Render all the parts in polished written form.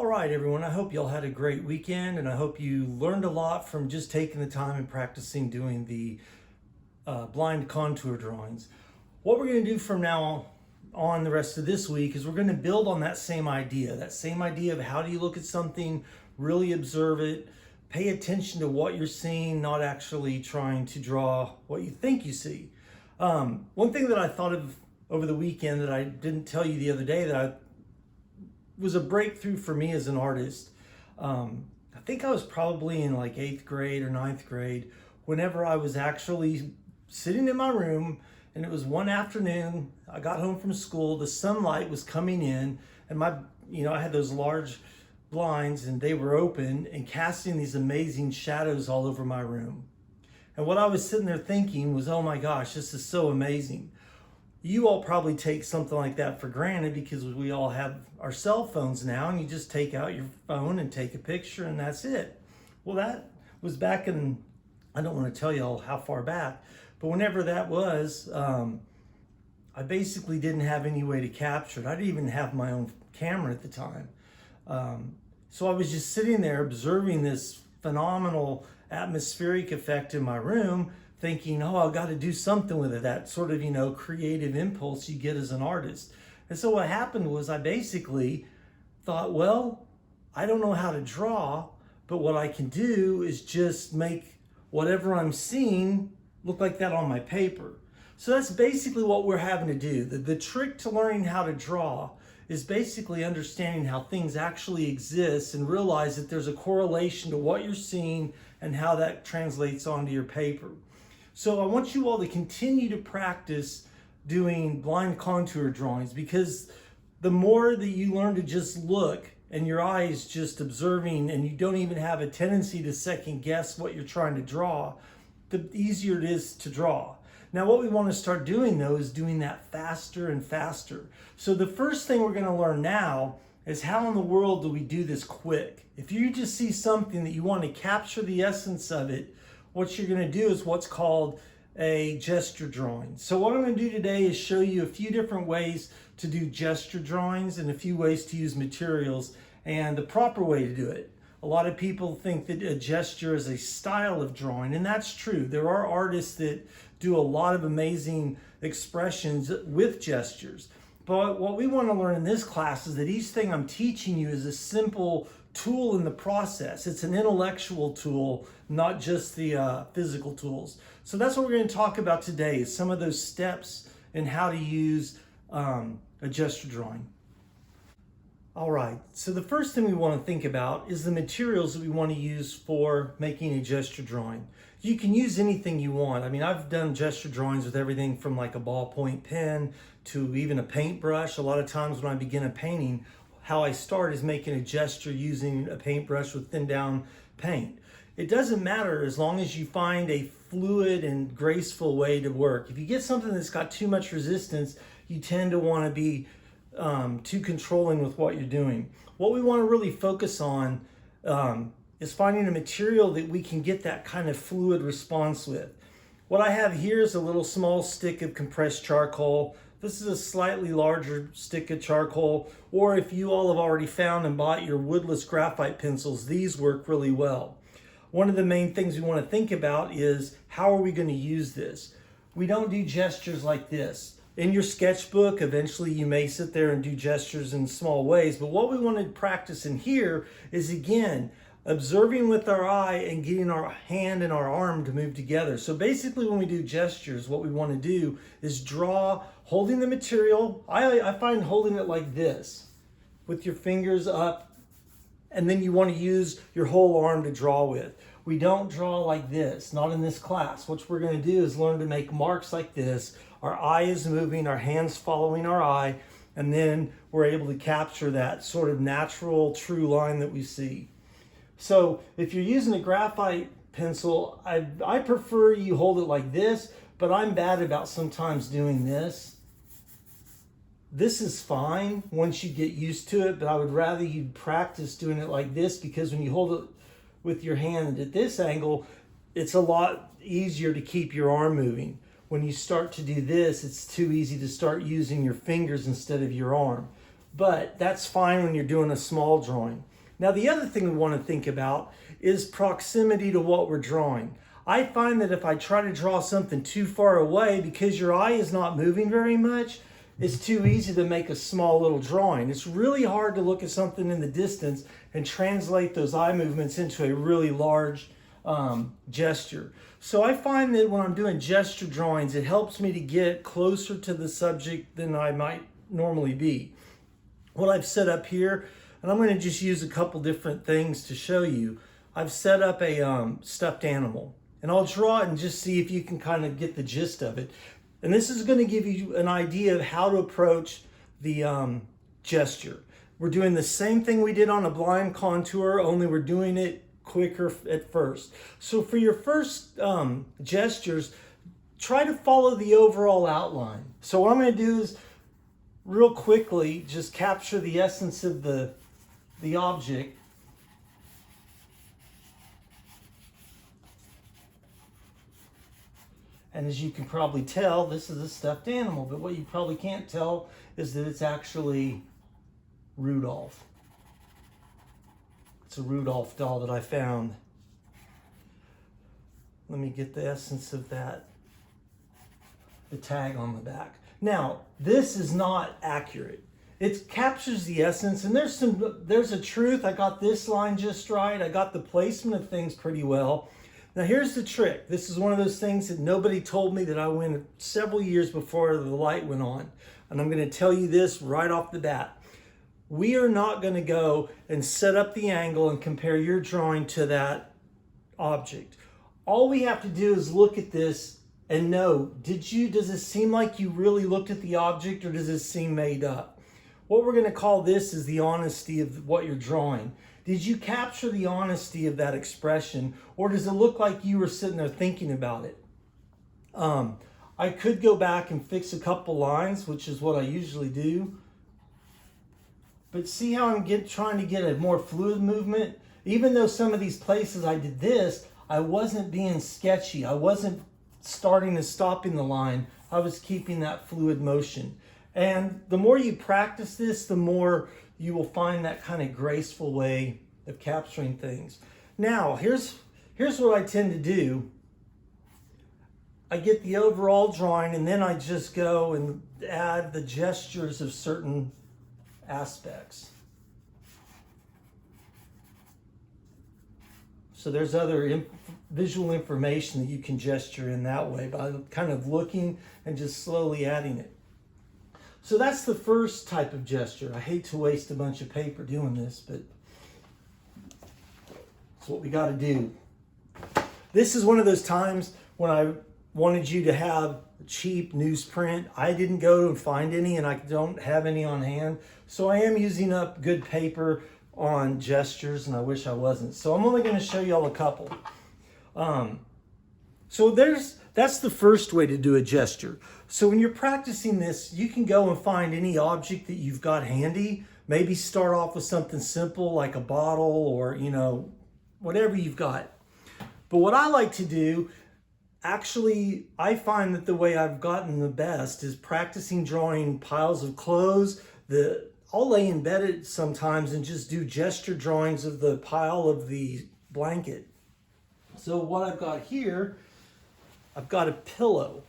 All right, everyone. I hope y'all had a great weekend, and I hope you learned a lot from just taking the time and practicing doing the blind contour drawings. What we're going to do from now on the rest of this week is we're going to build on that same idea of how do you look at something, really observe it, pay attention to what you're seeing, not actually trying to draw what you think you see. One thing that I thought of over the weekend that I didn't tell you the other day that was a breakthrough for me as an artist. I think I was probably in like 8th grade or 9th grade whenever I was actually sitting in my room, and it was one afternoon. I got home from school, the sunlight was coming in, and I had those large blinds and they were open and casting these amazing shadows all over my room. And what I was sitting there thinking was, oh my gosh, this is so amazing. You all probably take something like that for granted because we all have our cell phones now, and you just take out your phone and take a picture and that's it. Well, that was back in, I don't want to tell you all how far back, but whenever that was, I basically didn't have any way to capture it. I didn't even have my own camera at the time. So I was just sitting there observing this phenomenal atmospheric effect in my room, thinking, oh, I've got to do something with it. That sort of, creative impulse you get as an artist. And so what happened was I basically thought, well, I don't know how to draw, but what I can do is just make whatever I'm seeing look like that on my paper. So that's basically what we're having to do. The trick to learning how to draw is basically understanding how things actually exist and realize that there's a correlation to what you're seeing and how that translates onto your paper. So I want you all to continue to practice doing blind contour drawings, because the more that you learn to just look and your eye is just observing and you don't even have a tendency to second guess what you're trying to draw, the easier it is to draw. Now what we want to start doing though is doing that faster and faster. So the first thing we're going to learn now is how in the world do we do this quick? If you just see something that you want to capture the essence of it, what you're going to do is what's called a gesture drawing. So what I'm going to do today is show you a few different ways to do gesture drawings and a few ways to use materials and the proper way to do it. A lot of people think that a gesture is a style of drawing, and that's true. There are artists that do a lot of amazing expressions with gestures. But what we want to learn in this class is that each thing I'm teaching you is a simple tool in the process. It's an intellectual tool, not just the physical tools. So that's what we're going to talk about today, is some of those steps in how to use a gesture drawing. All right, so the first thing we want to think about is the materials that we want to use for making a gesture drawing. You can use anything you want. I mean, I've done gesture drawings with everything from like a ballpoint pen to even a paintbrush. A lot of times when I begin a painting, how I start is making a gesture using a paintbrush with thin down paint. It doesn't matter as long as you find a fluid and graceful way to work. If you get something that's got too much resistance, you tend to want to be too controlling with what you're doing. What we want to really focus on is finding a material that we can get that kind of fluid response with. What I have here is a little small stick of compressed charcoal. This is a slightly larger stick of charcoal, or if you all have already found and bought your woodless graphite pencils, these work really well. One of the main things we want to think about is how are we going to use this? We don't do gestures like this. In your sketchbook, eventually you may sit there and do gestures in small ways, but what we want to practice in here is, again, observing with our eye and getting our hand and our arm to move together. So basically when we do gestures, what we want to do is draw holding the material. I find holding it like this with your fingers up, and then you want to use your whole arm to draw with. We don't draw like this, not in this class. What we're going to do is learn to make marks like this. Our eye is moving, our hands following our eye, and then we're able to capture that sort of natural, true line that we see. So if you're using a graphite pencil, I prefer you hold it like this, but I'm bad about sometimes doing this. This is fine once you get used to it, but I would rather you practice doing it like this, because when you hold it with your hand at this angle, it's a lot easier to keep your arm moving. When you start to do this, it's too easy to start using your fingers instead of your arm. but that's fine when you're doing a small drawing. Now, the other thing we want to think about is proximity to what we're drawing. I find that if I try to draw something too far away, because your eye is not moving very much, it's too easy to make a small little drawing. It's really hard to look at something in the distance and translate those eye movements into a really large gesture. So I find that when I'm doing gesture drawings, it helps me to get closer to the subject than I might normally be. What I've set up here, and I'm going to just use a couple different things to show you. I've set up a stuffed animal, and I'll draw it and just see if you can kind of get the gist of it. And this is going to give you an idea of how to approach the gesture. We're doing the same thing we did on a blind contour, only we're doing it quicker at first. So for your first gestures, try to follow the overall outline. So what I'm going to do is real quickly just capture the essence of the object. And as you can probably tell, this is a stuffed animal, but what you probably can't tell is that it's actually Rudolph. It's a Rudolph doll that I found. Let me get the essence of that, the tag on the back. Now, this is not accurate. It captures the essence, and there's a truth. I got this line just right. I got the placement of things pretty well. Now here's the trick. This is one of those things that nobody told me that I went several years before the light went on. And I'm going to tell you this right off the bat. We are not going to go and set up the angle and compare your drawing to that object. All we have to do is look at this and know, does it seem like you really looked at the object, or does it seem made up? What we're going to call this is the honesty of what you're drawing. Did you capture the honesty of that expression, or does it look like you were sitting there thinking about it? I could go back and fix a couple lines, which is what I usually do. But see how I'm trying to get a more fluid movement? Even though some of these places I did this, I wasn't being sketchy. I wasn't starting and stopping the line. I was keeping that fluid motion. And the more you practice this, the more you will find that kind of graceful way of capturing things. Now, here's what I tend to do. I get the overall drawing, and then I just go and add the gestures of certain aspects. So there's other visual information that you can gesture in that way by kind of looking and just slowly adding it. So that's the first type of gesture. I hate to waste a bunch of paper doing this, but it's what we got to do. This is one of those times when I wanted you to have a cheap newsprint. I didn't go and find any, and I don't have any on hand. So I am using up good paper on gestures, and I wish I wasn't. So I'm only going to show you all a couple. So that's the first way to do a gesture. So when you're practicing this, you can go and find any object that you've got handy. Maybe start off with something simple like a bottle, or, whatever you've got. But what I like to do, actually, I find that the way I've gotten the best is practicing drawing piles of clothes. I'll lay in bed sometimes and just do gesture drawings of the pile of the blanket. So what I've got here, I've got a pillow.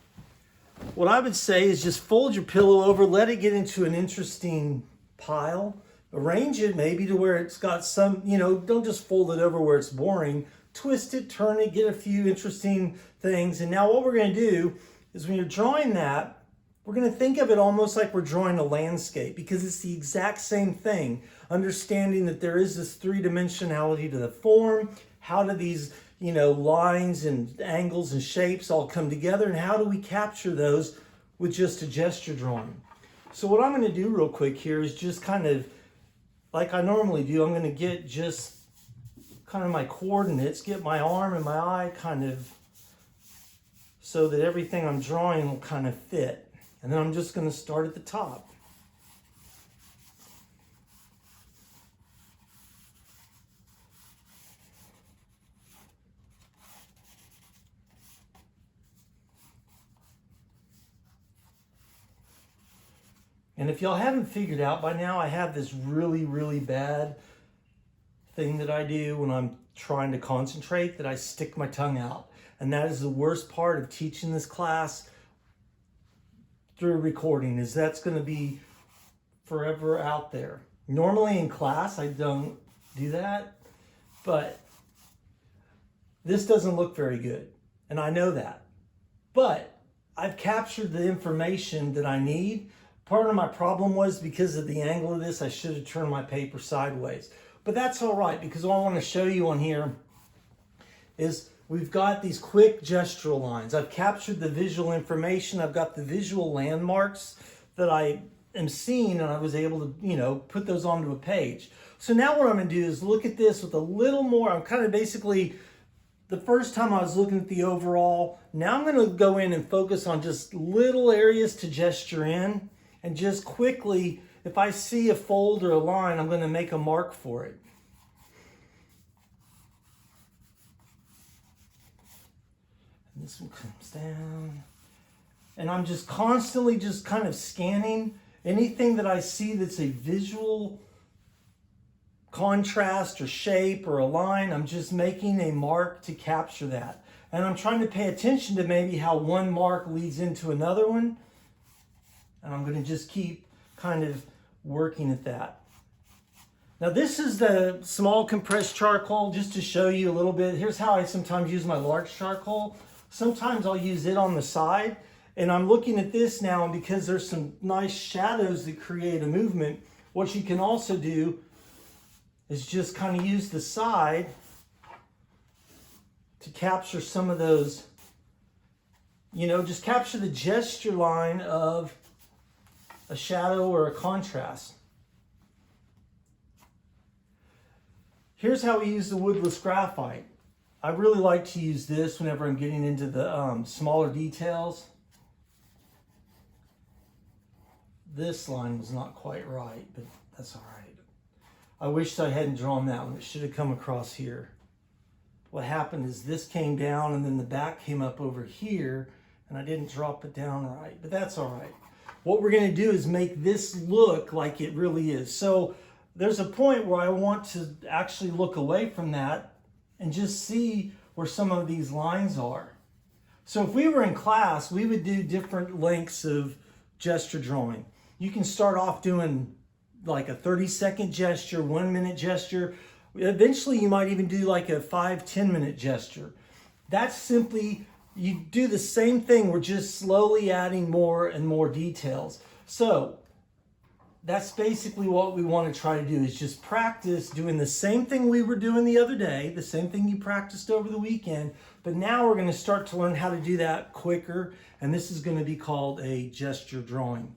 What I would say is just fold your pillow over, let it get into an interesting pile. Arrange it maybe to where it's got some, don't just fold it over where it's boring. Twist it, turn it, get a few interesting things. And now what we're going to do is when you're drawing that, we're going to think of it almost like we're drawing a landscape, because it's the exact same thing. Understanding that there is this three-dimensionality to the form. How do these lines and angles and shapes all come together, and how do we capture those with just a gesture drawing? So what I'm going to do real quick here is just kind of like I normally do. I'm going to get just kind of my coordinates, get my arm and my eye kind of so that everything I'm drawing will kind of fit. And then I'm just going to start at the top. And if y'all haven't figured out by now, I have this really, really bad thing that I do when I'm trying to concentrate, that I stick my tongue out. And that is the worst part of teaching this class through recording, is that's going to be forever out there. Normally in class, I don't do that, but this doesn't look very good. And I know that, but I've captured the information that I need. Part of my problem was because of the angle of this, I should have turned my paper sideways. But that's all right, because what I want to show you on here is we've got these quick gestural lines. I've captured the visual information. I've got the visual landmarks that I am seeing, and I was able to, put those onto a page. So now what I'm going to do is look at this with a little more. I'm kind of basically, the first time I was looking at the overall, now I'm going to go in and focus on just little areas to gesture in, and just quickly, if I see a fold or a line, I'm going to make a mark for it. And this one comes down. And I'm just constantly just kind of scanning anything that I see that's a visual contrast or shape or a line. I'm just making a mark to capture that. And I'm trying to pay attention to maybe how one mark leads into another one. And I'm going to just keep kind of working at that. Now this is the small compressed charcoal, just to show you a little bit. Here's how I sometimes use my large charcoal. Sometimes I'll use it on the side. And I'm looking at this now, and because there's some nice shadows that create a movement, what you can also do is just kind of use the side to capture some of those, just capture the gesture line of a shadow or a contrast. Here's how we use the woodless graphite. I really like to use this whenever I'm getting into the smaller details. This line was not quite right, but that's all right. I wish I hadn't drawn that one. It should have come across here. What happened is this came down and then the back came up over here, and I didn't drop it down right, but that's all right. What we're going to do is make this look like it really is. So there's a point where I want to actually look away from that and just see where some of these lines are. So if we were in class, we would do different lengths of gesture drawing. You can start off doing like a 30-second gesture, 1-minute gesture. Eventually you might even do like a 5-10 minute gesture. That's simply, you do the same thing, we're just slowly adding more and more details. So that's basically what we want to try to do, is just practice doing the same thing we were doing the other day, the same thing you practiced over the weekend, but now we're going to start to learn how to do that quicker, and this is going to be called a gesture drawing.